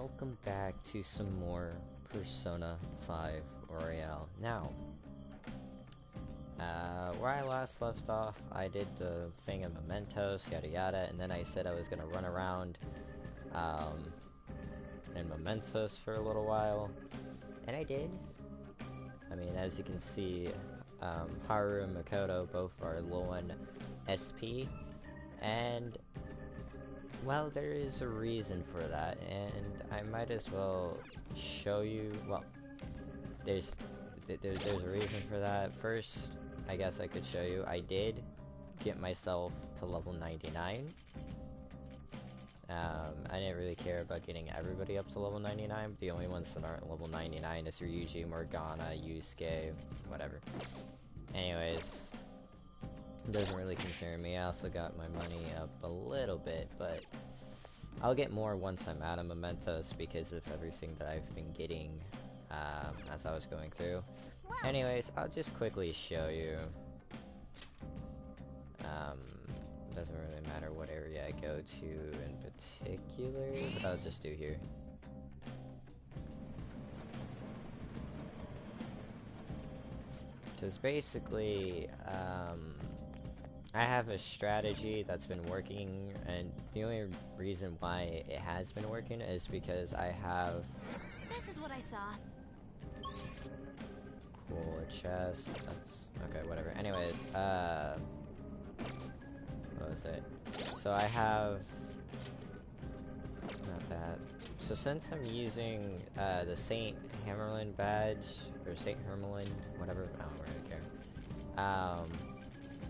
welcome back to some more Persona 5 Royale. Now, where I last left off, I did the thing in Mementos, yada yada, and then I said I was gonna run around in Mementos for a little while, and I did. I mean, as you can see, Haru and Makoto both are low on SP, and well, there is a reason for that, and I might as well show you. Well, there's a reason for that. First, I guess I could show you. I did get myself to level 99. I didn't really care about getting everybody up to level 99, but the only ones that aren't level 99 is Ryuji, Morgana, Yusuke, whatever. Anyways, it doesn't really concern me. I also got my money up a little bit, but I'll get more once I'm out of Mementos because of everything that I've been getting as I was going through. Anyways, I'll just quickly show you. Doesn't really matter what area I go to in particular, but I'll just do here. Because basically, I have a strategy that's been working, and the only reason why it has been working is because I have... This is what I saw. Cool, a chest, that's... okay, whatever. Anyways, what was it? So I have... not that. So since I'm using the St. Hermelin badge, or St. Hermelin, whatever, I don't really care.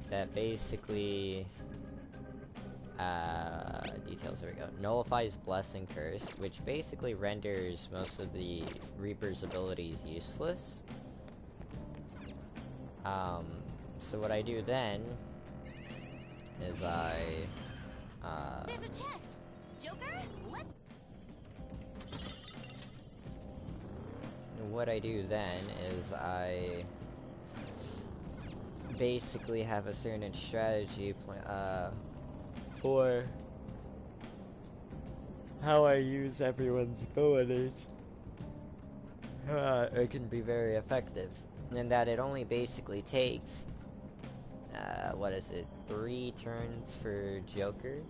That basically... details, there we go. Nullifies Bless and Curse, which basically renders most of the Reaper's abilities useless. So what I do then is I There's a chest! Joker, what I do then is I basically have a certain strategy for how I use everyone's abilities. It can be very effective, in that it only basically takes what is it, 3 turns for Joker,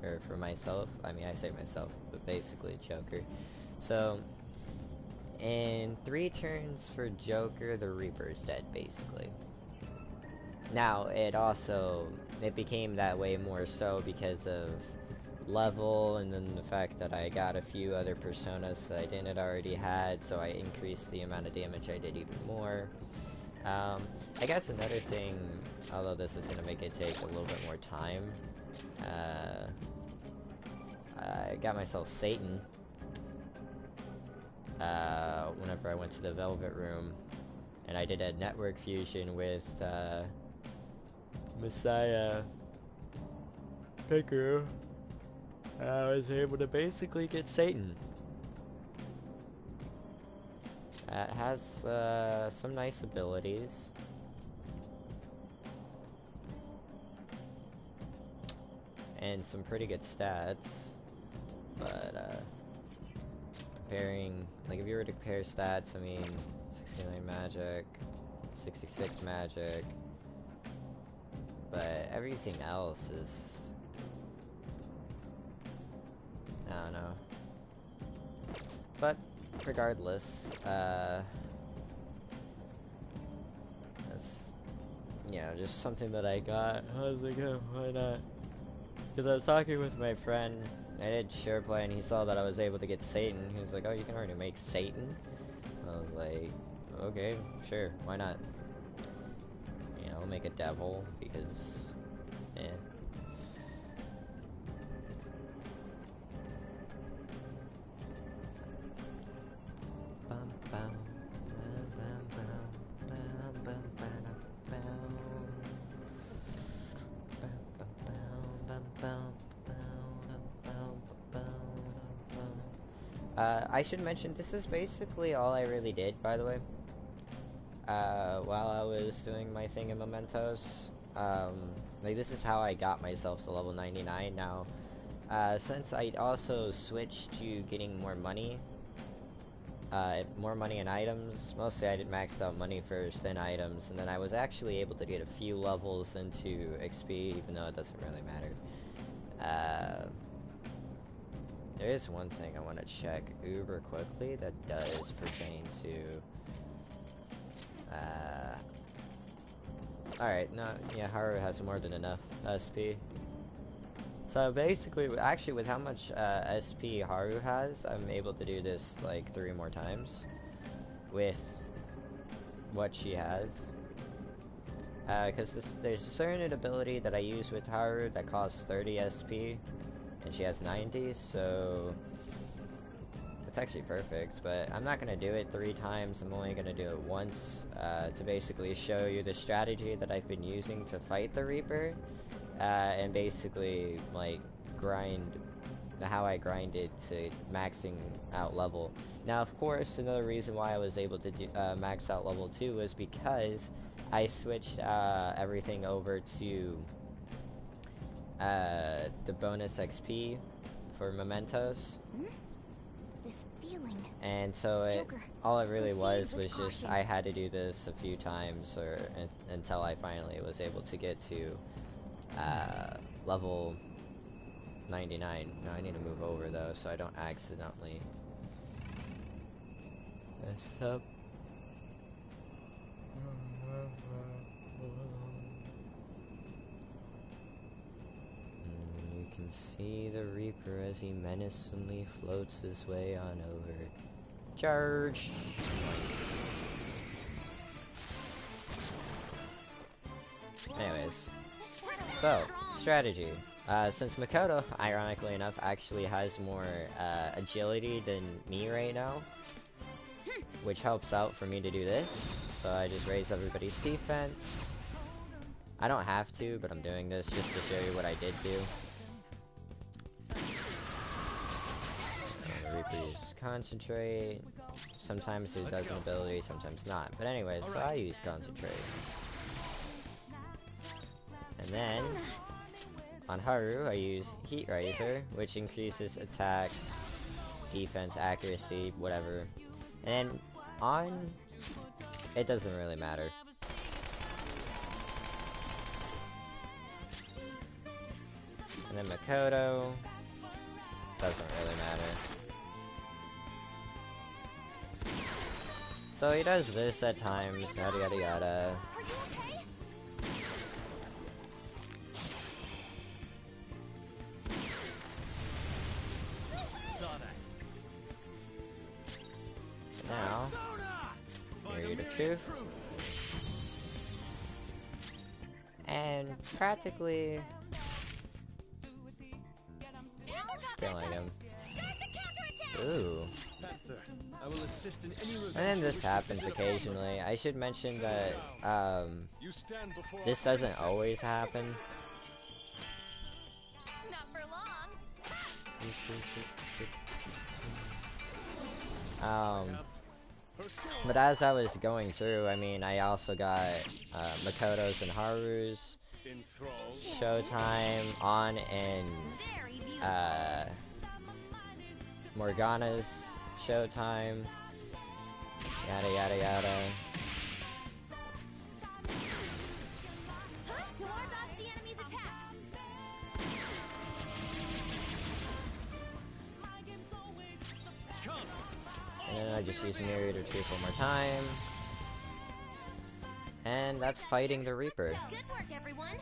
or for myself. I mean, I say myself, but basically Joker. So in 3 turns for Joker, the Reaper is dead, basically. Now, it became that way more so because of level, and then the fact that I got a few other personas that I didn't already had, so I increased the amount of damage I did even more. I guess another thing, although this is going to make it take a little bit more time, I got myself Satan whenever I went to the Velvet Room, and I did a network fusion with Messiah Pikachu. I was able to basically get Satan. It has some nice abilities. And some pretty good stats. But comparing, like if you were to compare stats, I mean 69 magic, 66 magic, but everything else is, I don't know. But regardless, that's, you know, just something that I got. I was like, oh, why not? Because I was talking with my friend, I did share play, and he saw that I was able to get Satan. He was like, oh, you can already make Satan? I was like, okay, sure, why not? You know, I'll make a devil, because, eh. I should mention, this is basically all I really did, by the way. While I was doing my thing in Mementos. Like, this is how I got myself to level 99. Now, since I also switched to getting more money and items. Mostly I did maxed out money first, then items, and then I was actually able to get a few levels into XP, even though it doesn't really matter. There is one thing I want to check uber quickly that does pertain to... Alright, no, yeah, Haru has more than enough SP. So basically, actually with how much SP Haru has, I'm able to do this like 3 more times with what she has. Because there's a certain ability that I use with Haru that costs 30 SP, and she has 90, so it's actually perfect. But I'm not going to do it 3 times, I'm only going to do it once to basically show you the strategy that I've been using to fight the Reaper. And basically, like, how I grinded to maxing out level. Now, of course, another reason why I was able to do, max out level 2 was because I switched everything over to the bonus XP for mementos. This feeling. And so all it really was just I had to do this a few times until I finally was able to get to level 99. Now I need to move over though so I don't accidentally mess up. And you can see the Reaper as he menacingly floats his way on over. Charge! Anyways. So, strategy. Since Makoto, ironically enough, actually has more agility than me right now, which helps out for me to do this, so I just raise everybody's defense. I don't have to, but I'm doing this just to show you what I did do. The Reaper uses Concentrate. Sometimes he does an ability, sometimes not. But anyways, so I use Concentrate. And then, on Haru, I use Heat Riser, which increases attack, defense, accuracy, whatever. And then, on... it doesn't really matter. And then Makoto... doesn't really matter. So he does this at times, yada yada yada. Now, Myriad of Truth, and practically killing him. Ooh. And then this happens occasionally. I should mention that this doesn't always happen. Not for long. But as I was going through, I mean, I also got Makoto's and Haru's Showtime on, and Morgana's Showtime, yada yada yada. And then I just use Myriad of Truth one more time. And that's fighting the Reaper. Good work, everyone.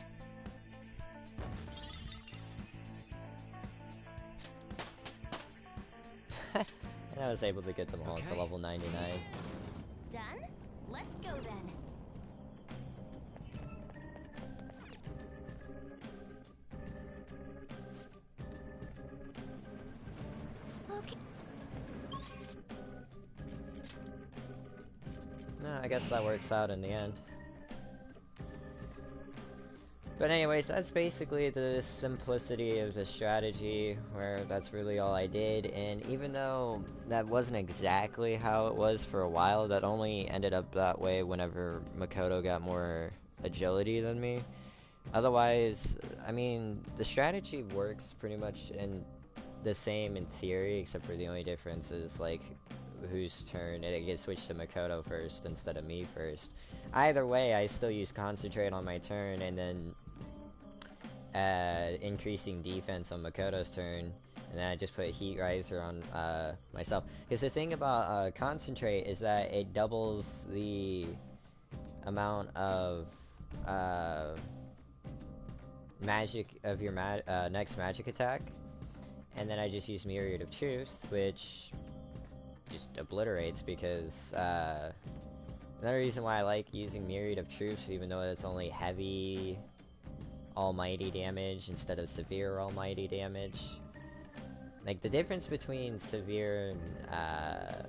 And I was able to get them all to level 99. Done? Let's go then. Okay. No, I guess that works out in the end. But anyways, that's basically the simplicity of the strategy, where that's really all I did. And even though that wasn't exactly how it was for a while, that only ended up that way whenever Makoto got more agility than me. Otherwise, I mean, the strategy works pretty much in the same in theory, except for the only difference is like whose turn it gets switched to Makoto first instead of me first. Either way, I still use concentrate on my turn and then increasing defense on Makoto's turn, and then I just put Heat Riser on myself. Because the thing about concentrate is that it doubles the amount of magic of your next magic attack, and then I just use Myriad of Truths, which just obliterates, because another reason why I like using Myriad of Truths, even though it's only heavy almighty damage instead of severe almighty damage. Like, the difference between severe and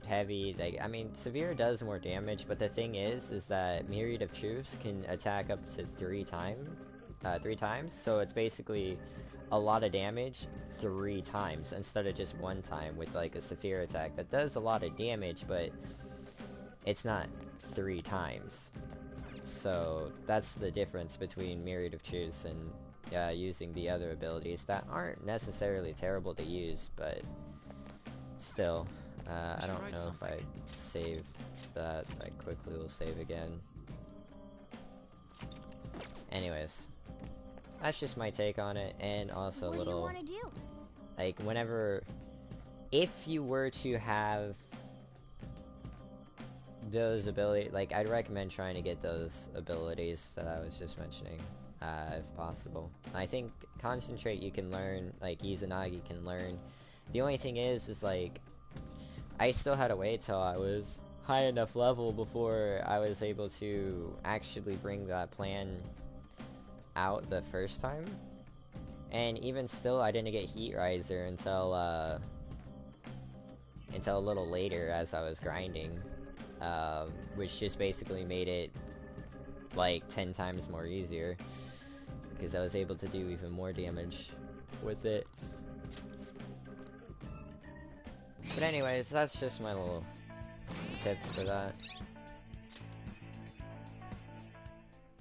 heavy, like, I mean, severe does more damage, but the thing is that Myriad of Truths can attack up to 3 times, so it's basically a lot of damage 3 times instead of just 1 time with like a severe attack that does a lot of damage, but it's not 3 times. So that's the difference between Myriad of Truths and using the other abilities that aren't necessarily terrible to use, but still, I don't know if I save that. I quickly will save again. Anyways, that's just my take on it, and also a little, What do you want to do? like, whenever, if you were to have those abilities, like, I'd recommend trying to get those abilities that I was just mentioning, if possible. I think Concentrate you can learn, like, Izanagi can learn. The only thing is like, I still had to wait till I was high enough level before I was able to actually bring that plan out the first time. And even still, I didn't get Heat Riser until a little later as I was grinding. Which just basically made it like 10 times more easier, because I was able to do even more damage with it. But anyways, that's just my little tip for that.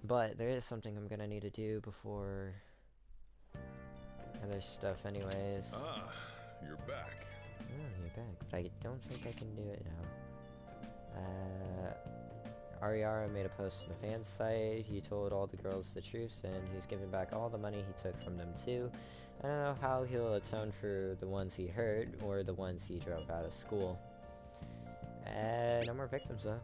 But there is something I'm gonna need to do before other stuff anyways. Ah, you're back. Oh, you're back, but I don't think I can do it now. Ariara made a post on the fan site. He told all the girls the truth, and he's giving back all the money he took from them too. I don't know how he'll atone for the ones he hurt, or the ones he drove out of school. No more victims though.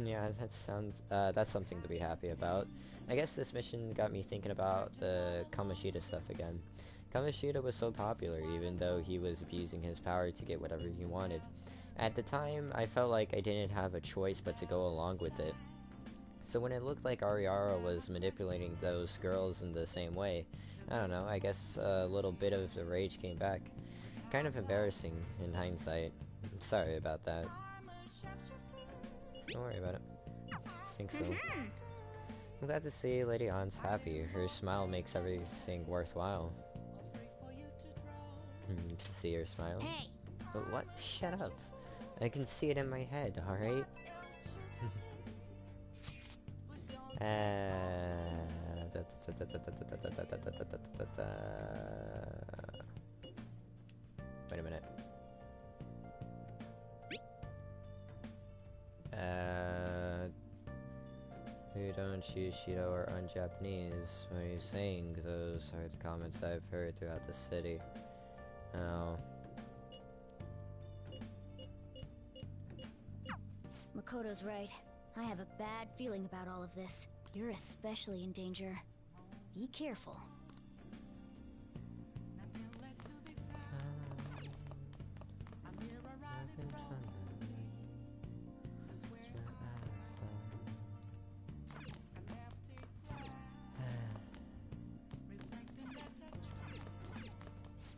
Yeah, that sounds, that's something to be happy about. I guess this mission got me thinking about the Kamoshida stuff again. Kamoshida was so popular, even though he was abusing his power to get whatever he wanted. At the time, I felt like I didn't have a choice but to go along with it. So when it looked like Ariara was manipulating those girls in the same way, I don't know, I guess a little bit of the rage came back. Kind of embarrassing in hindsight. I'm sorry about that. Don't worry about it. I think so. I'm glad to see Lady Ann's happy. Her smile makes everything worthwhile. You can see her smile. Hey. But what? Shut up. I can see it in my head, alright? Wait a minute. You don't choose Shido or un-Japanese. What are you saying? Those are the comments I've heard throughout the city. Oh. Makoto's right. I have a bad feeling about all of this. You're especially in danger. Be careful.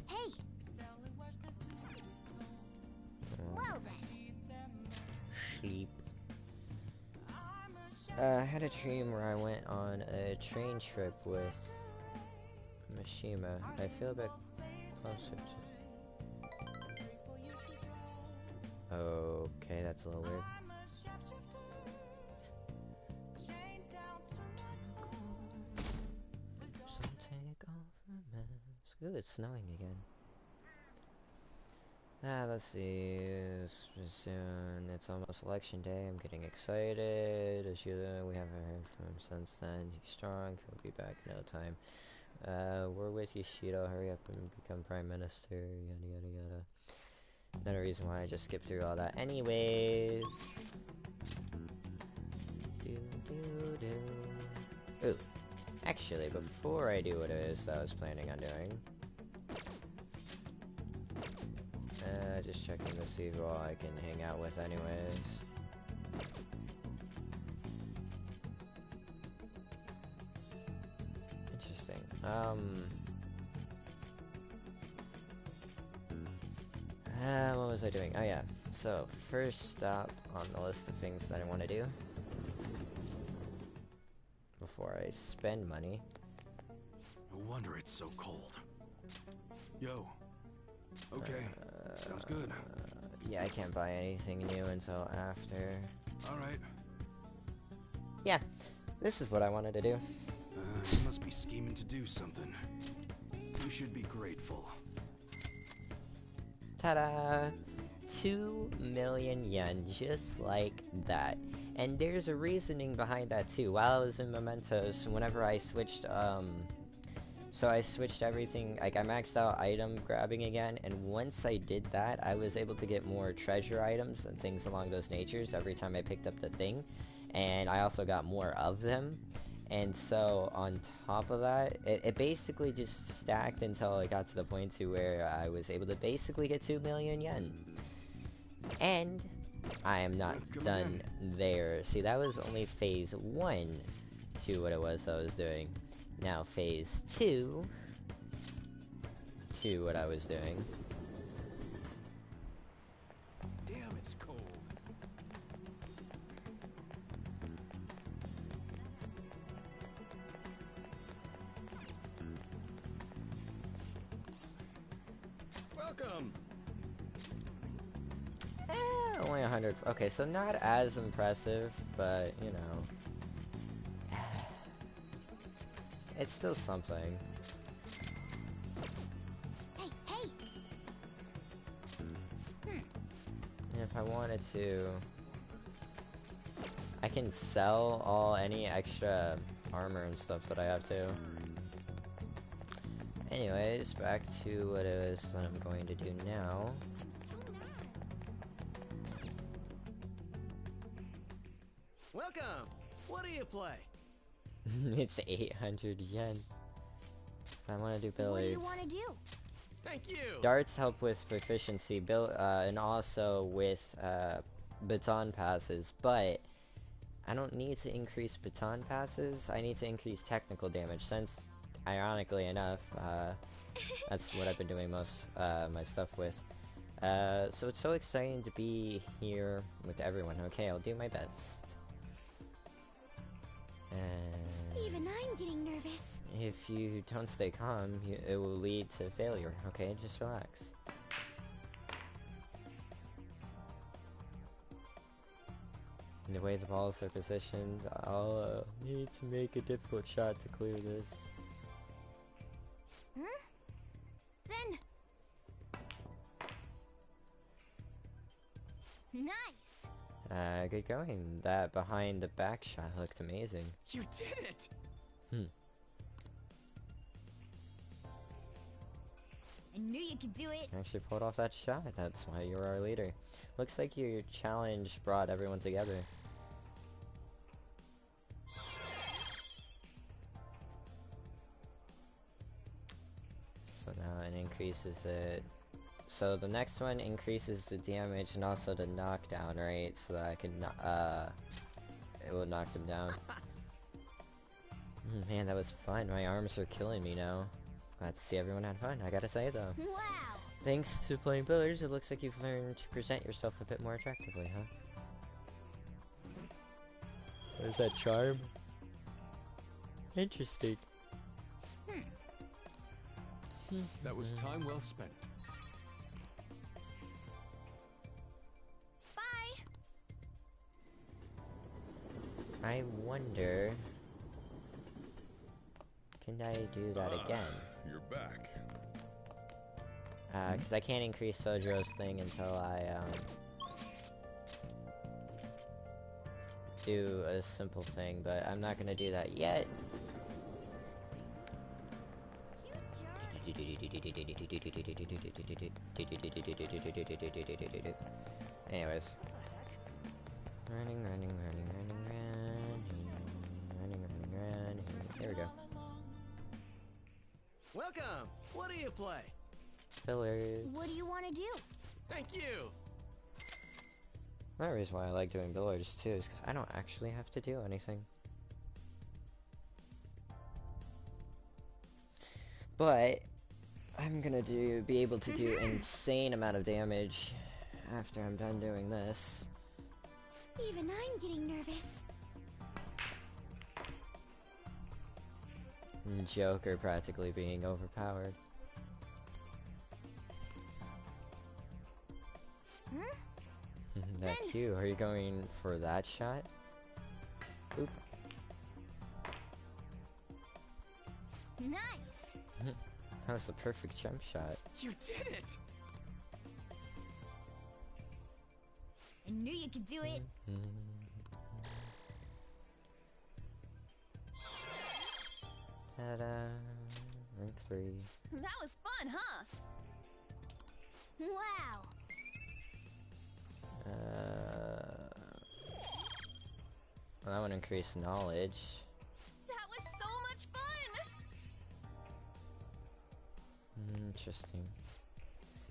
Hey! Well then. Sheep. I had a dream where I went on a train trip with Mishima. I feel a bit closer to... Okay, that's a little weird. Ooh, it's snowing again. Let's see. Soon. It's almost election day. I'm getting excited. As you know, we haven't heard from him since then. He's strong. He'll be back in no time. We're with you, Shido. Hurry up and become prime minister. Yada yada yada. Another reason why I just skipped through all that. Anyways. Ooh. Actually, before I do what it is that I was planning on doing. Just checking to see who all I can hang out with anyways. Interesting. What was I doing? Oh yeah. So, first stop on the list of things that I want to do before I spend money. No wonder it's so cold. Yo. Okay. Sounds good. Yeah, I can't buy anything new until after. Alright. Yeah, this is what I wanted to do. You must be scheming to do something. You should be grateful. Ta-da! 2 million yen, just like that. And there's a reasoning behind that too. While I was in Mementos, whenever I switched, so I switched everything, like I maxed out item grabbing again, and once I did that, I was able to get more treasure items and things along those natures every time I picked up the thing, and I also got more of them, and so on top of that, it basically just stacked until it got to the point to where I was able to basically get 2 million yen. And I am not done there. See, that was only phase 1 to what it was I was doing. Now phase 2 to what I was doing. Damn, it's cold. Welcome. Only 100. Okay, so not as impressive, but you know. It's still something. Hey, hey! And if I wanted to, I can sell any extra armor and stuff that I have too. Anyways, back to what it is that I'm going to do now. Welcome! What do you play? It's 800 yen. I want to do What do billiards. you want to do? Thank you! Darts help with proficiency, and also with baton passes, but I don't need to increase baton passes. I need to increase technical damage, since, ironically enough, that's what I've been doing most my stuff with. So it's so exciting to be here with everyone. Okay, I'll do my best. And Even I'm getting nervous. if you don't stay calm, it will lead to failure. Okay, just relax. And the way the balls are positioned, I'll need to make a difficult shot to clear this. Huh? Then... Nice! Good going. That behind the back shot looked amazing. You did it! I knew you could do it! You actually pulled off that shot. That's why you're our leader. Looks like your challenge brought everyone together. So now it increases it. So the next one increases the damage and also the knockdown rate, so that I can it will knock them down. Man, that was fun. My arms are killing me now. Glad to see everyone had fun, I gotta say though. Wow! Thanks to playing billiards, it looks like you've learned to present yourself a bit more attractively, huh? What is that, charm? Interesting. That was time well spent. Bye! I wonder... Can I do that again? You're back. Because I can't increase Sojo's thing until I, do a simple thing, but I'm not gonna do that yet. Anyways. Running. There we go. Welcome. What do you play? Billiards. What do you want to do? Thank you. One reason why I like doing billiards too is because I don't actually have to do anything. But I'm gonna be able to do insane amount of damage after I'm done doing this. Even I'm getting nervous. And Joker practically being overpowered. Huh? That cue. Are you going for that shot? Oop. Nice. That was the perfect jump shot. You did it. I knew you could do it. Ta-da! Rank 3. That was fun, huh? Wow. Well, that would increase knowledge. That was so much fun. Interesting.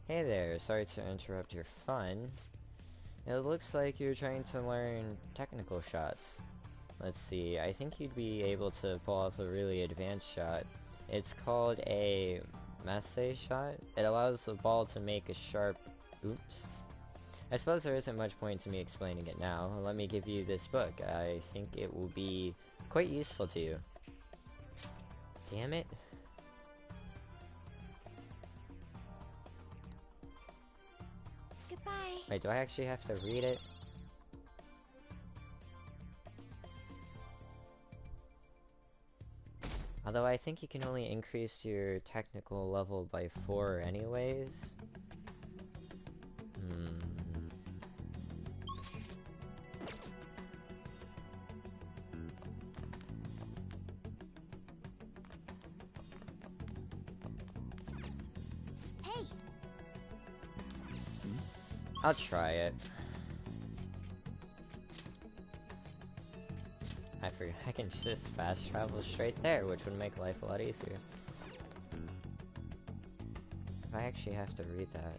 Hey there, sorry to interrupt your fun. It looks like you're trying to learn technical shots. Let's see, I think you'd be able to pull off a really advanced shot. It's called a masse shot. It allows the ball to make a sharp... Oops. I suppose there isn't much point to me explaining it now. Let me give you this book. I think it will be quite useful to you. Damn it. Goodbye. Wait, do I actually have to read it? Although I think you can only increase your technical level by 4 anyways. Hey. I'll try it. I forgot I can just fast travel straight there, which would make life a lot easier. If I actually have to read that.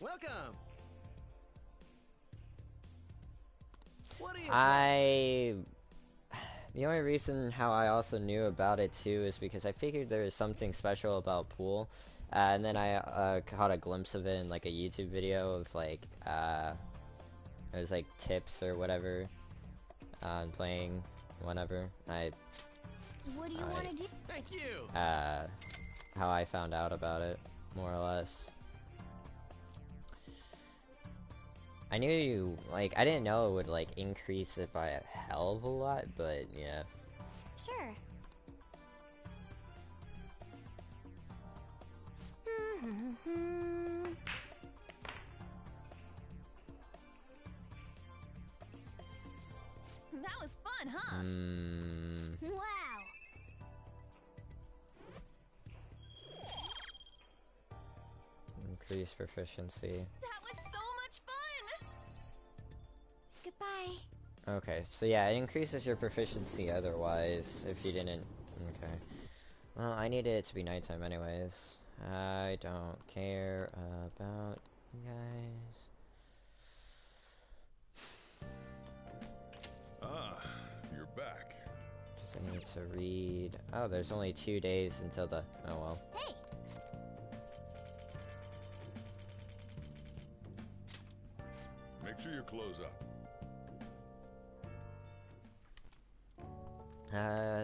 Welcome. What do you The only reason how I also knew about it too is because I figured there was something special about pool, and then I caught a glimpse of it in like a YouTube video of like it was like tips or whatever on playing whatever. What do you want to do? Thank you. How I found out about it, more or less. I knew you, like, I didn't know it would, like, increase it by a hell of a lot, but, yeah. Sure. That was fun, huh? Wow. Increase proficiency. That was so much fun. Goodbye. Okay, so yeah, it increases your proficiency otherwise, if you didn't... Okay. Well, I needed it to be nighttime anyways. I don't care about you guys. Ah, you're back. Because I need to read... Oh, there's only 2 days until the... Oh well. Hey. Make sure you close up.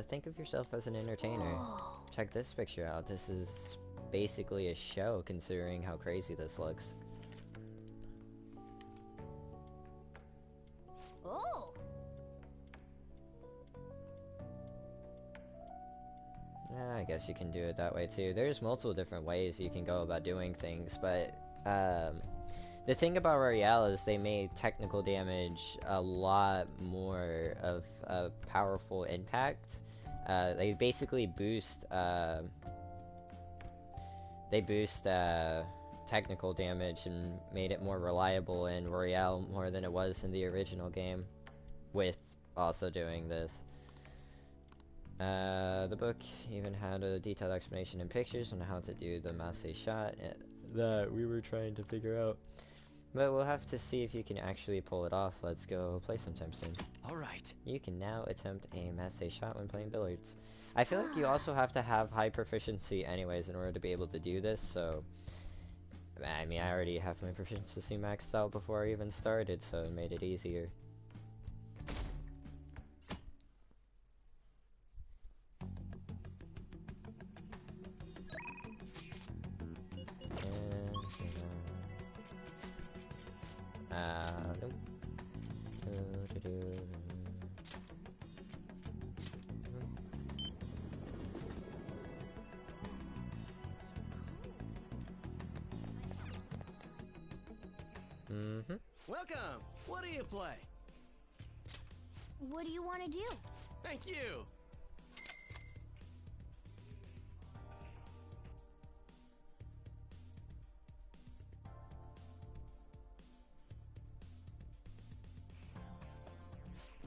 Think of yourself as an entertainer. Whoa. Check this picture out. This is basically a show, considering how crazy this looks. Oh. I guess you can do it that way too. There's multiple different ways you can go about doing things, but the thing about Royale is they made technical damage a lot more of a powerful impact. They basically boost technical damage and made it more reliable in Royale more than it was in the original game, with also doing this. The book even had a detailed explanation and pictures on how to do the masse shot that we were trying to figure out. But we'll have to see if you can actually pull it off. Let's go play sometime soon. Alright. You can now attempt a masse shot when playing billiards. I feel like you also have to have high proficiency anyways in order to be able to do this, so... I mean, I already have my proficiency maxed out before I even started, so it made it easier. Nope. Welcome! What do you play? What do you want to do? Thank you!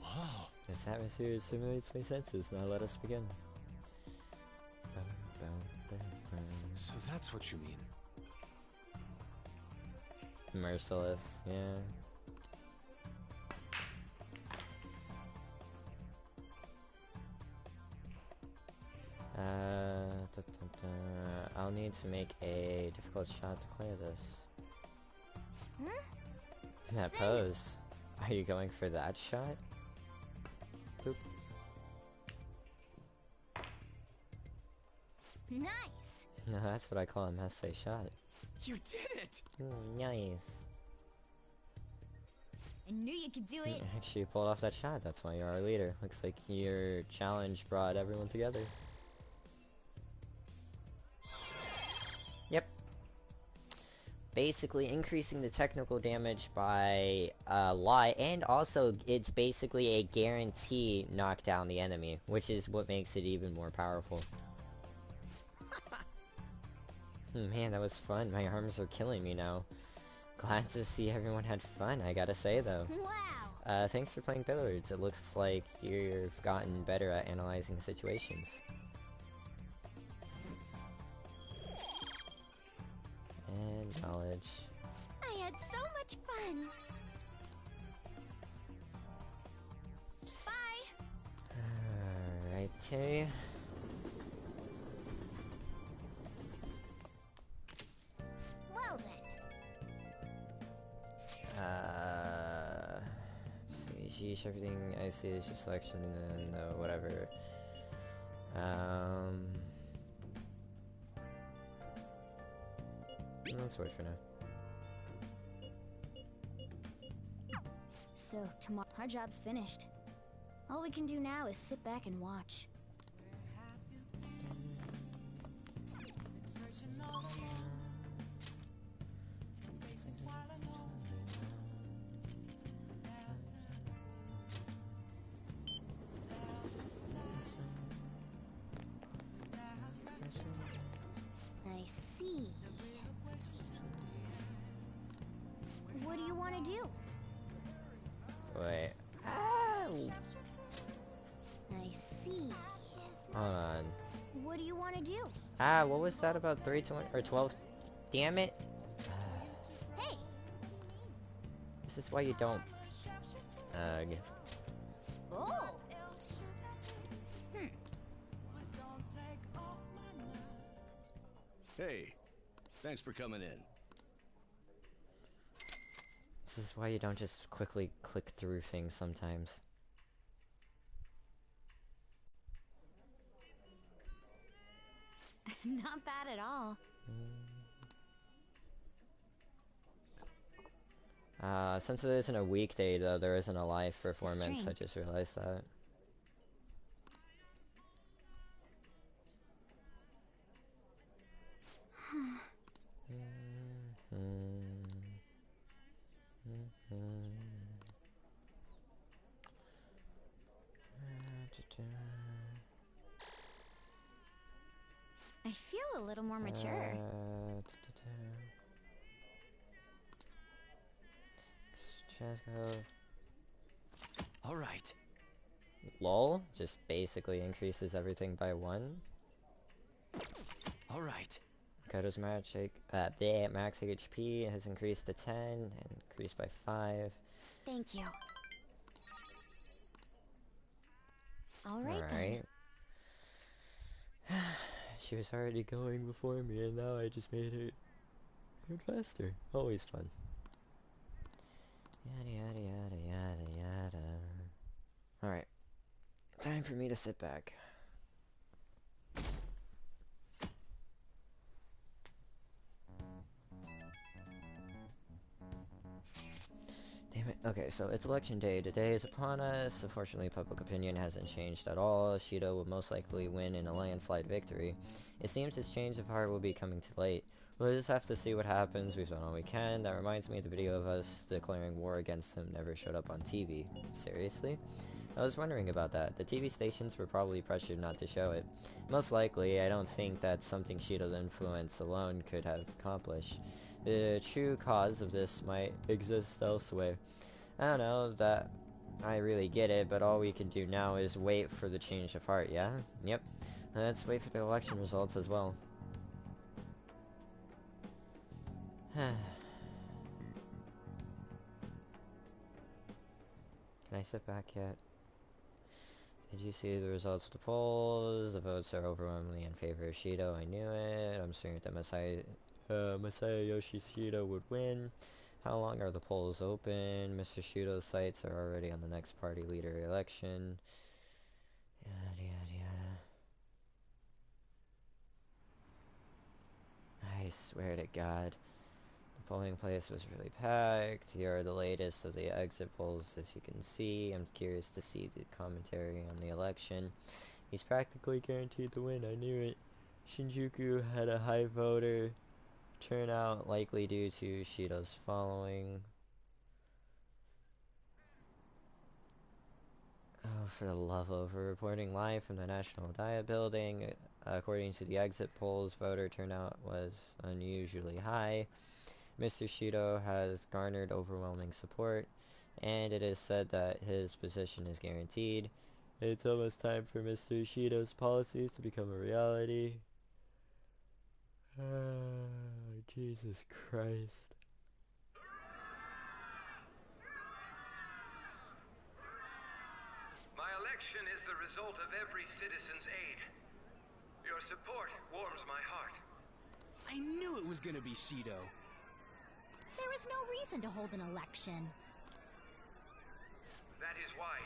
Wow. This atmosphere simulates my senses. Now let us begin. So that's what you mean. Merciless, yeah. I'll need to make a difficult shot to clear this. That pose. Are you going for that shot? Boop. Nice. No, that's what I call a masse shot. You did it! Nice. I knew you could do it. Actually, you pulled off that shot. That's why you're our leader. Looks like your challenge brought everyone together. Yep. Basically increasing the technical damage by a lot, and also it's basically a guarantee knock down the enemy, which is what makes it even more powerful. Man, that was fun. My arms are killing me now. Glad to see everyone had fun, I gotta say though. Wow. Thanks for playing billiards. It looks like you've gotten better at analyzing situations. And knowledge. I had so much fun. Bye. Alrighty. Well then. Let's see, sheesh, everything I see is just selection and whatever. Let's wait for now. So tomorrow our job's finished. All we can do now is sit back and watch. I see. What do you want to do? Wait. Ow! I see. Hold on. What do you want to do? Ah, what was that about 320 or 12? Damn it! Hey! This is why you don't. Ugh. Oh! Hey, thanks for coming in. This is why you don't just quickly click through things sometimes. Not bad at all. Since it isn't a weekday though, there isn't a live performance. I Strange. just realized that. little more mature. All right. Lol, just basically increases everything by 1. All right. Kodo's max HP has increased to 10 and increased by 5. Thank you. Alright then. She was already going before me and now I just made her even faster. Always fun. Yada yada yada yada yada. Alright. Time for me to sit back. Damn it. Okay, so it's election day. Today is upon us. Unfortunately, public opinion hasn't changed at all. Shido will most likely win in a landslide victory. It seems his change of heart will be coming too late. We'll just have to see what happens. We've done all we can. That reminds me of the video of us declaring war against him never showed up on TV. Seriously? I was wondering about that. The TV stations were probably pressured not to show it. Most likely, I don't think that's something Shido's influence alone could have accomplished. The true cause of this might exist elsewhere. I don't know that I really get it, but all we can do now is wait for the change of heart, yeah? Yep. Let's wait for the election results as well. Can I sit back yet? Did you see the results of the polls? The votes are overwhelmingly in favor of Shido. I knew it. I'm certain that Masayoshi Shido would win. How long are the polls open? Mr. Shido's sights are already on the next party leader election. Yada yada yada. I swear to God. The polling place was really packed. Here are the latest of the exit polls, as you can see. I'm curious to see the commentary on the election. He's practically guaranteed to win. I knew it. Shinjuku had a high voter turnout, likely due to Shido's following. Oh, for the love of reporting live from the National Diet Building. According to the exit polls, voter turnout was unusually high. Mr. Shido has garnered overwhelming support, and it is said that his position is guaranteed. It's almost time for Mr. Shido's policies to become a reality. Jesus Christ. My election is the result of every citizen's aid. Your support warms my heart. I knew it was gonna be Shido. There is no reason to hold an election. That is why.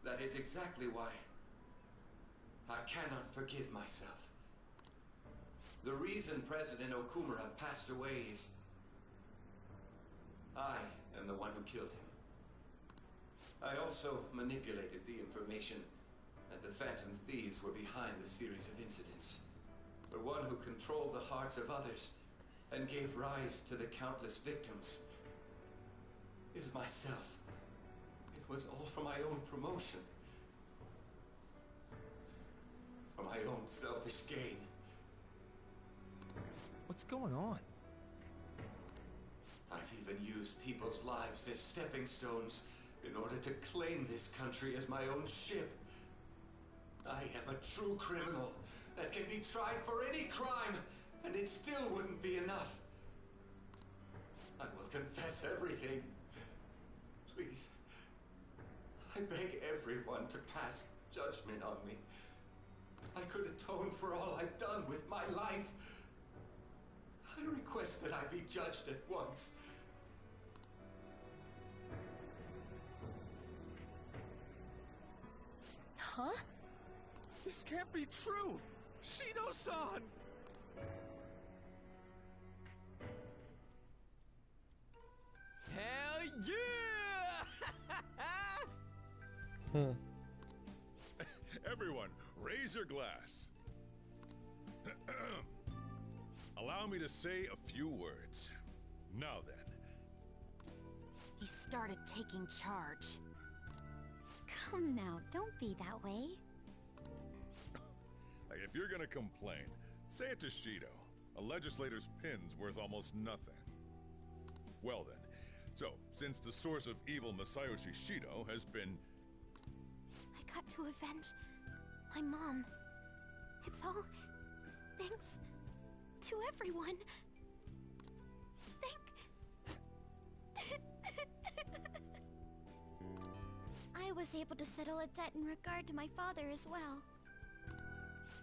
That is exactly why. I cannot forgive myself. The reason President Okumura passed away is... I am the one who killed him. I also manipulated the information that the Phantom Thieves were behind the series of incidents. The one who controlled the hearts of others and gave rise to the countless victims is myself. It was all for my own promotion. For my own selfish gain. What's going on? I've even used people's lives as stepping stones in order to claim this country as my own ship. I am a true criminal that can be tried for any crime, and it still wouldn't be enough. I will confess everything. Please. I beg everyone to pass judgment on me. I could atone for all I've done with my life. I request that I be judged at once. Huh? This can't be true! Shido-san! Hell yeah! Everyone, raise your glass. Allow me to say a few words. Now then. He started taking charge. Come now, don't be that way. If you're gonna complain, Say it to Shido. A legislator's pin's worth almost nothing. Well then, so, since the source of evil Masayoshi Shido has been... I got to avenge my mom. It's all thanks to everyone. I was able to settle a debt in regard to my father as well.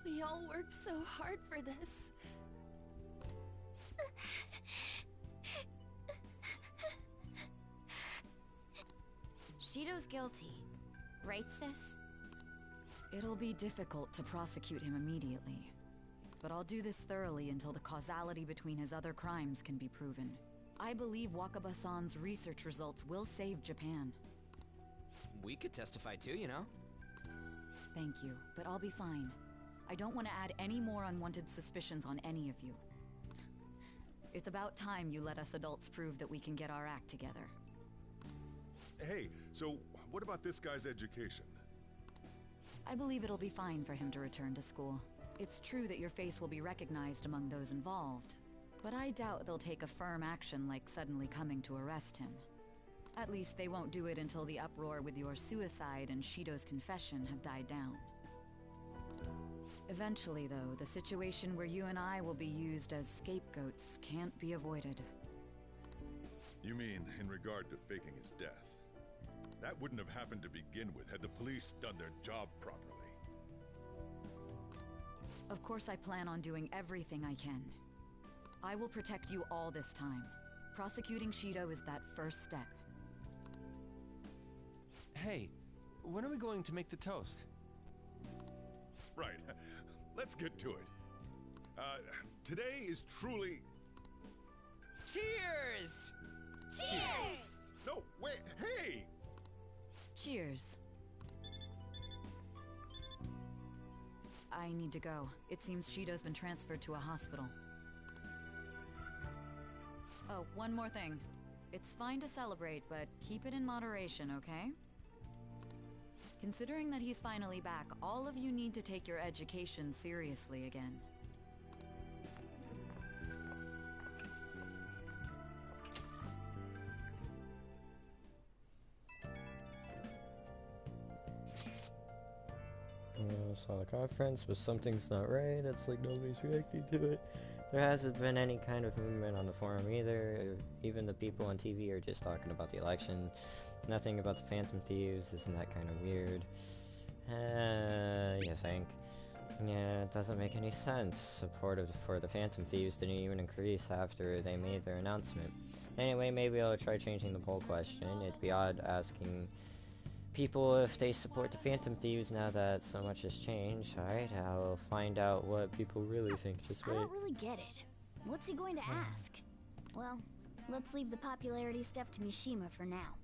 We all worked so hard for this. Shido's guilty, right, sis? It'll be difficult to prosecute him immediately, but I'll do this thoroughly until the causality between his other crimes can be proven. I believe Wakaba-san's research results will save Japan. We could testify too, you know? Thank you, but I'll be fine. I don't want to add any more unwanted suspicions on any of you. It's about time you let us adults prove that we can get our act together. Hey, so what about this guy's education? I believe it'll be fine for him to return to school. It's true that your face will be recognized among those involved, but I doubt they'll take a firm action like suddenly coming to arrest him. At least they won't do it until the uproar with your suicide and Shido's confession have died down. Eventually, though, the situation where you and I will be used as scapegoats can't be avoided. You mean in regard to faking his death? That wouldn't have happened to begin with had the police done their job properly. Of course I plan on doing everything I can. I will protect you all this time. Prosecuting Shido is that first step. Hey, when are we going to make the toast? Right. Let's get to it. Today is truly... Cheers! Cheers! No, wait, hey! Cheers. I need to go. It seems Shido's been transferred to a hospital. Oh, one more thing. It's fine to celebrate, but keep it in moderation, okay? Considering that he's finally back, all of you need to take your education seriously again. Saw the conference, but something's not right. It's like nobody's reacting to it. There hasn't been any kind of movement on the forum either. Even the people on TV are just talking about the election. Nothing about the Phantom Thieves. Isn't that kind of weird? You think? Yeah, it doesn't make any sense. Support for the Phantom Thieves didn't even increase after they made their announcement. Anyway, maybe I'll try changing the poll question. It'd be odd asking people if they support the Phantom Thieves now that so much has changed. Alright, I'll find out what people really think. Just wait. I don't really get it. What's he going to ask? Well, let's leave the popularity stuff to Mishima for now.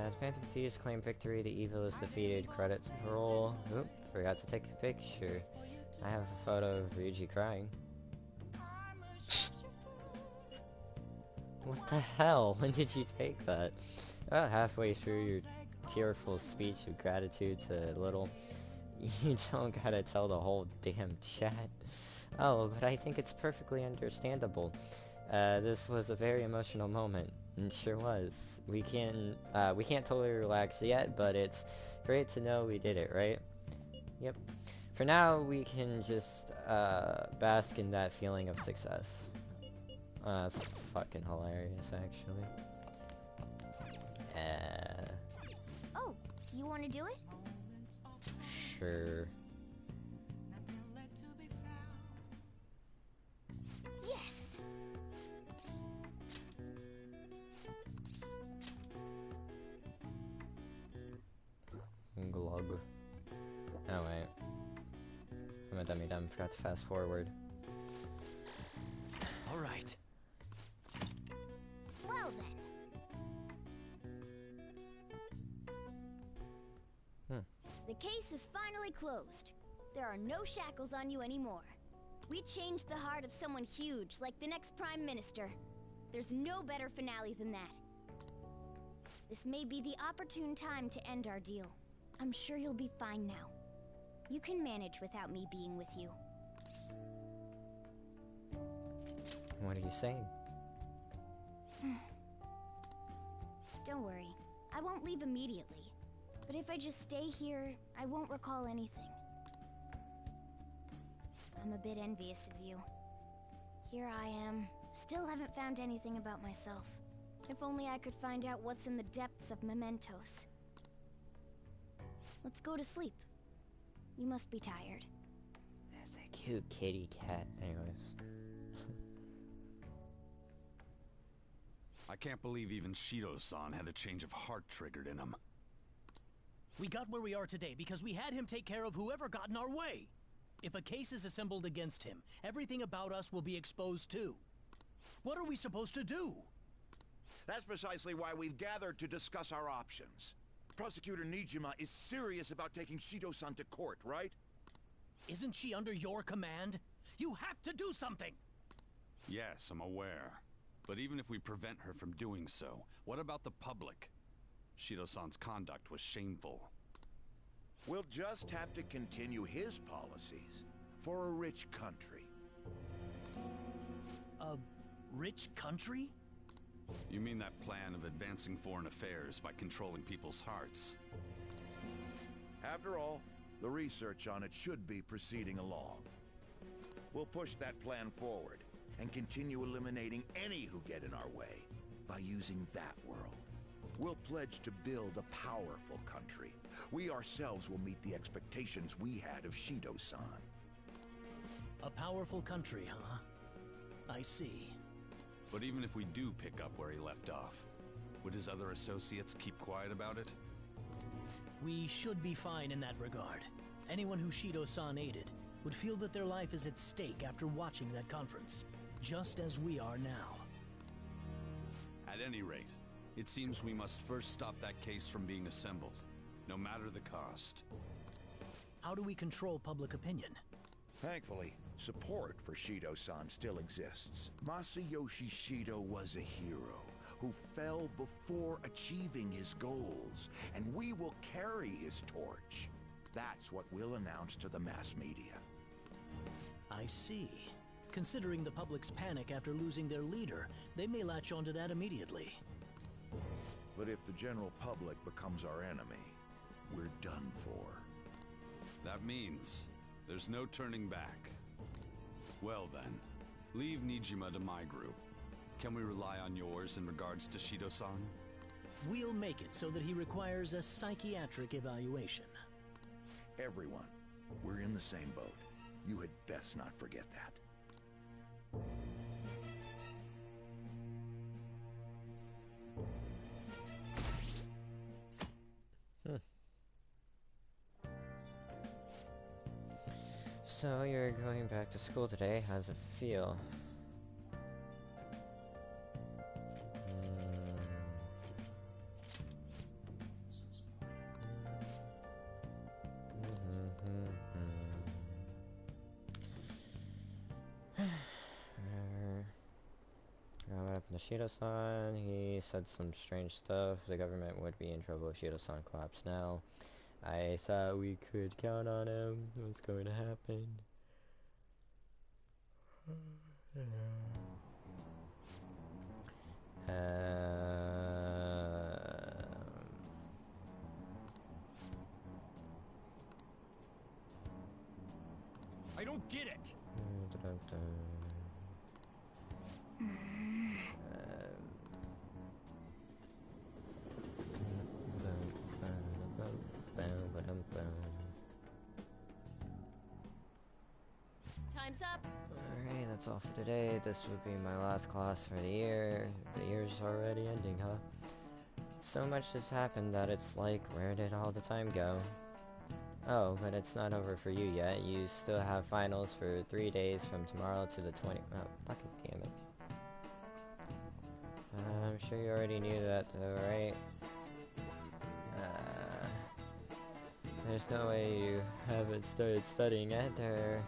The Phantom Thieves claim victory, the evil is defeated, credits and parole. Oop, forgot to take a picture. I have a photo of Ryuji crying. What the hell? When did you take that? About halfway through your tearful speech of gratitude to Little. You don't gotta tell the whole damn chat. Oh, but I think it's perfectly understandable. This was a very emotional moment. It sure was. We can't totally relax yet, but it's great to know we did it, right? Yep. For now, we can just bask in that feeling of success. That's fucking hilarious, actually. Oh, you want to do it? Sure. Yes! Glug. Oh wait. I'm a dummy-dumb, forgot to fast forward. Alright. Well then. The case is finally closed. There are no shackles on you anymore. We changed the heart of someone huge, like the next Prime Minister. There's no better finale than that. This may be the opportune time to end our deal. I'm sure you'll be fine now. You can manage without me being with you. What are you saying? Don't worry. I won't leave immediately. But if I just stay here, I won't recall anything. I'm a bit envious of you. Here I am. Still haven't found anything about myself. If only I could find out what's in the depths of mementos. Let's go to sleep. You must be tired. That's a cute kitty cat, anyways. I can't believe even Shido-san had a change of heart triggered in him. We got where we are today because we had him take care of whoever got in our way. If a case is assembled against him, everything about us will be exposed too. What are we supposed to do? That's precisely why we've gathered to discuss our options. Prosecutor Nijima is serious about taking Shido-san to court, right? Isn't she under your command? You have to do something! Yes, I'm aware. But even if we prevent her from doing so, what about the public? Shido-san's conduct was shameful. We'll just have to continue his policies for a rich country. A rich country? You mean that plan of advancing foreign affairs by controlling people's hearts? After all, the research on it should be proceeding along. We'll push that plan forward and continue eliminating any who get in our way by using that world. We'll pledge to build a powerful country. We ourselves will meet the expectations we had of Shido-san. A powerful country, huh? I see. But even if we do pick up where he left off, would his other associates keep quiet about it? We should be fine in that regard. Anyone who Shido-san aided would feel that their life is at stake after watching that conference, just as we are now. At any rate, it seems we must first stop that case from being assembled, no matter the cost. How do we control public opinion? Thankfully, support for Shido-san still exists. Masayoshi Shido was a hero who fell before achieving his goals, and we will carry his torch. That's what we'll announce to the mass media. I see. Considering the public's panic after losing their leader, they may latch onto that immediately. But if the general public becomes our enemy, we're done for. That means there's no turning back. Well then, leave Nijima to my group. Can we rely on yours in regards to Shido-san? We'll make it so that he requires a psychiatric evaluation. Everyone, we're in the same boat. You had best not forget that. So you're going back to school today. How's it feel? What happened to Shido-san? He said some strange stuff. The government would be in trouble if Shido-san collapsed now. I thought we could count on him. What's going to happen? I don't get it. Time's up. Alright, that's all for today. This would be my last class for the year. The year's already ending, huh? So much has happened that it's like, where did all the time go? Oh, but it's not over for you yet. You still have finals for 3 days from tomorrow to the 20... Oh, fucking damn it. I'm sure you already knew that though, right? There's no way you haven't started studying yet. They're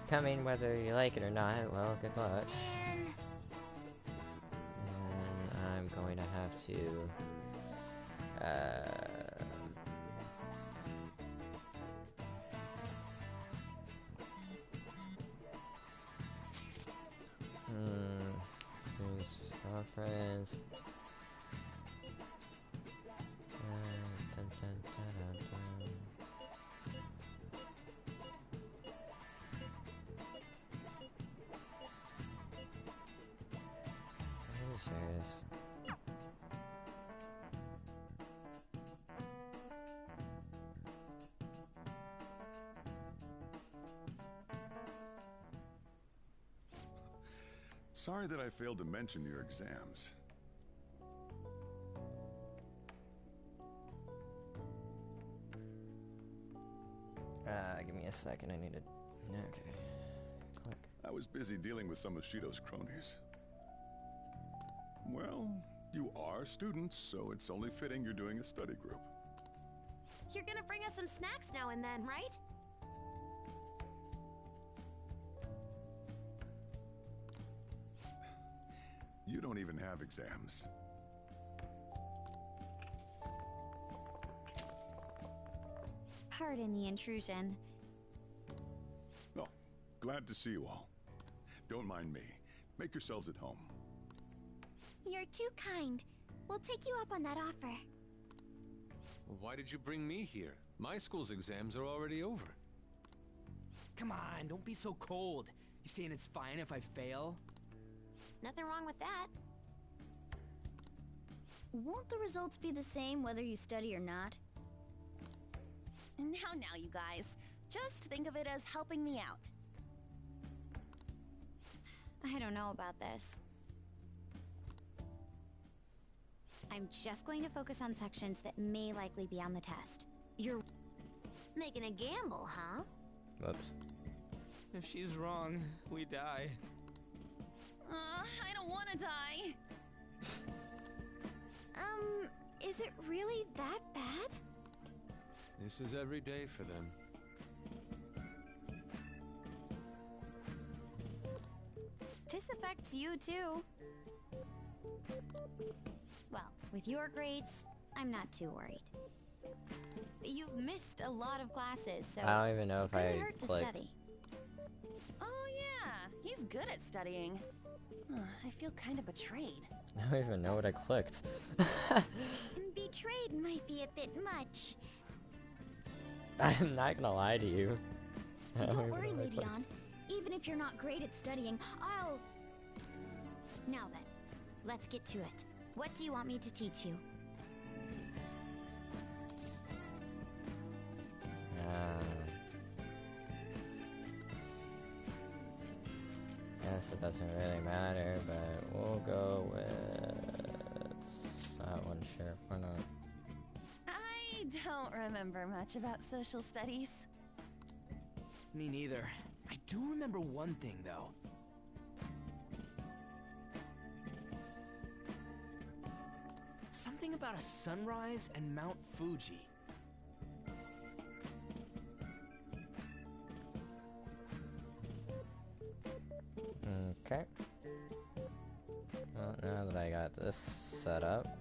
coming whether you like it or not. Well, good luck. do. Friends. Dun, dun, dun, dun, dun. Are you serious? Sorry that I failed to mention your exams. Give me a second, I need to... Okay. Click. I was busy dealing with some of Shido's cronies. Well, you are students, so it's only fitting you're doing a study group. You're gonna bring us some snacks now and then, right? You don't even have exams. Pardon the intrusion. Oh, glad to see you all. Don't mind me. Make yourselves at home. You're too kind. We'll take you up on that offer. Why did you bring me here? My school's exams are already over. Come on, don't be so cold. You saying it's fine if I fail? Nothing wrong with that. Won't the results be the same whether you study or not? Now, you guys. Just think of it as helping me out. I don't know about this. I'm just going to focus on sections that may likely be on the test. You're making a gamble, huh? Whoops. If she's wrong, we die. I don't want to die. Is it really that bad? This is every day for them. This affects you too. Well, with your grades, I'm not too worried. But you've missed a lot of classes, so I don't even know if couldn't I hurt to clicked. study. Oh yeah, he's good at studying. I feel kind of betrayed. I don't even know what I clicked. Betrayed might be a bit much. I'm not gonna lie to you. Don't worry, Lady On. Even if you're not great at studying, I'll... Now then, let's get to it. What do you want me to teach you? Guess it doesn't really matter, but we'll go with that one, sure, why not? I don't remember much about social studies. Me neither. I do remember one thing, though. Something about a sunrise and Mount Fuji. Okay. Well, now that I got this set up.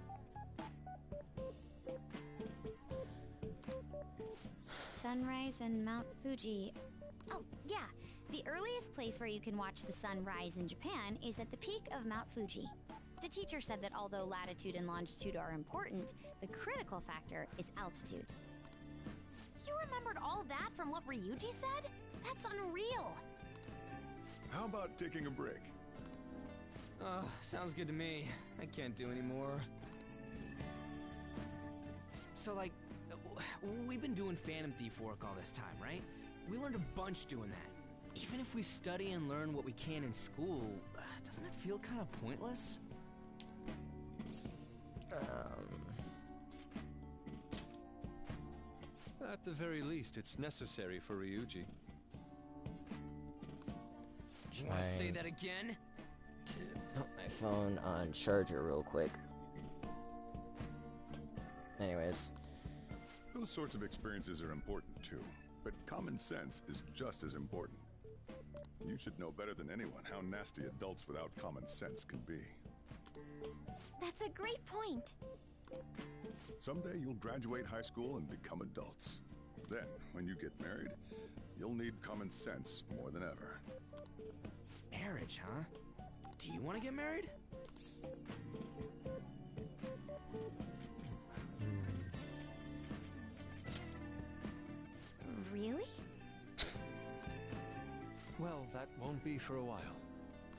Sunrise and Mount Fuji. Oh, yeah. The earliest place where you can watch the sun rise in Japan is at the peak of Mount Fuji. The teacher said that although latitude and longitude are important, the critical factor is altitude. You remembered all that from what Ryuji said? That's unreal. How about taking a break? Sounds good to me. I can't do any more. So, like, we've been doing Phantom Thief work all this time, right? We learned a bunch doing that. Even if we study and learn what we can in school, doesn't it feel kind of pointless? At the very least, it's necessary for Ryuji. You want to say that again? To put my phone on charger real quick. Anyways. Those sorts of experiences are important too, but common sense is just as important. You should know better than anyone how nasty adults without common sense can be. That's a great point. Someday you'll graduate high school and become adults. Then, when you get married, you'll need common sense more than ever. Marriage, huh? Do you want to get married? Really? Well, that won't be for a while.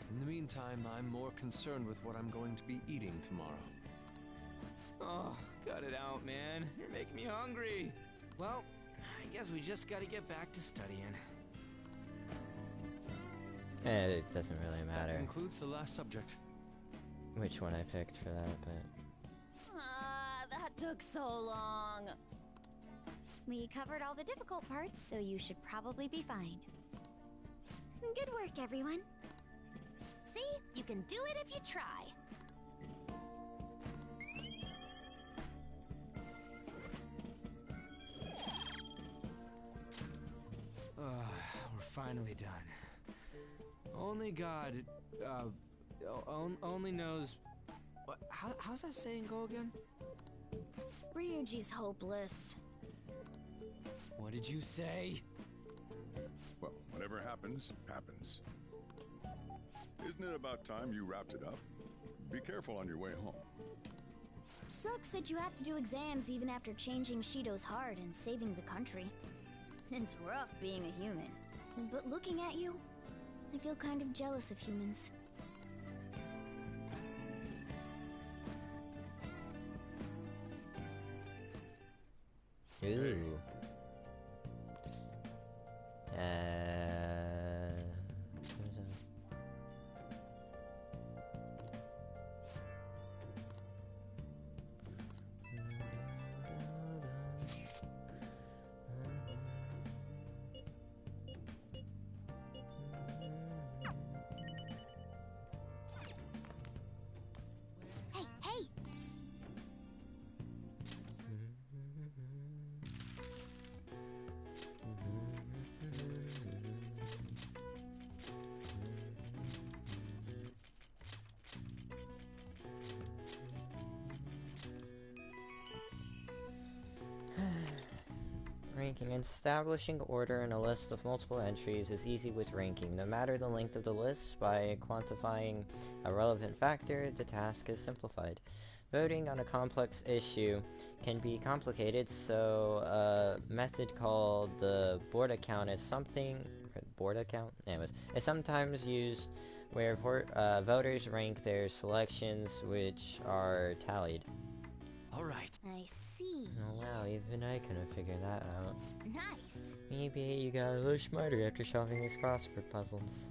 In the meantime, I'm more concerned with what I'm going to be eating tomorrow. Oh, cut it out, man. You're making me hungry. Well, I guess we just gotta get back to studying. It doesn't really That matter concludes the last subject. which one I picked for that, but... That took so long. We covered all the difficult parts, so you should probably be fine. Good work, everyone. See? You can do it if you try. We're finally done. Only God, only knows... What, how's that saying go again? Ryuji's hopeless. What did you say? Well, whatever happens, happens. Isn't it about time you wrapped it up? Be careful on your way home. Sucks that you have to do exams even after changing Shido's heart and saving the country. It's rough being a human. But looking at you, I feel kind of jealous of humans. Ooh. Hey, hey! Ranking. Establishing order in a list of multiple entries is easy with ranking. No matter the length of the list, by quantifying a relevant factor, the task is simplified. Voting on a complex issue can be complicated, so a method called the board account is something... Board account? Anyways, it's sometimes used where voters rank their selections, which are tallied. Alright. I see. Oh wow, even I couldn't figure that out. Nice. Maybe you got a little smarter after solving these crossword puzzles.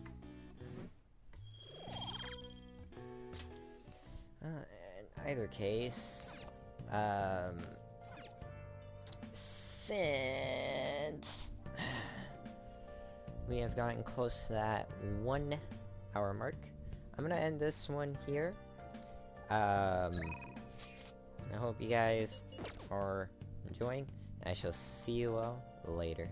In either case, since we have gotten close to that 1 hour mark, I'm gonna end this one here. I hope you guys are enjoying. I shall see you all later.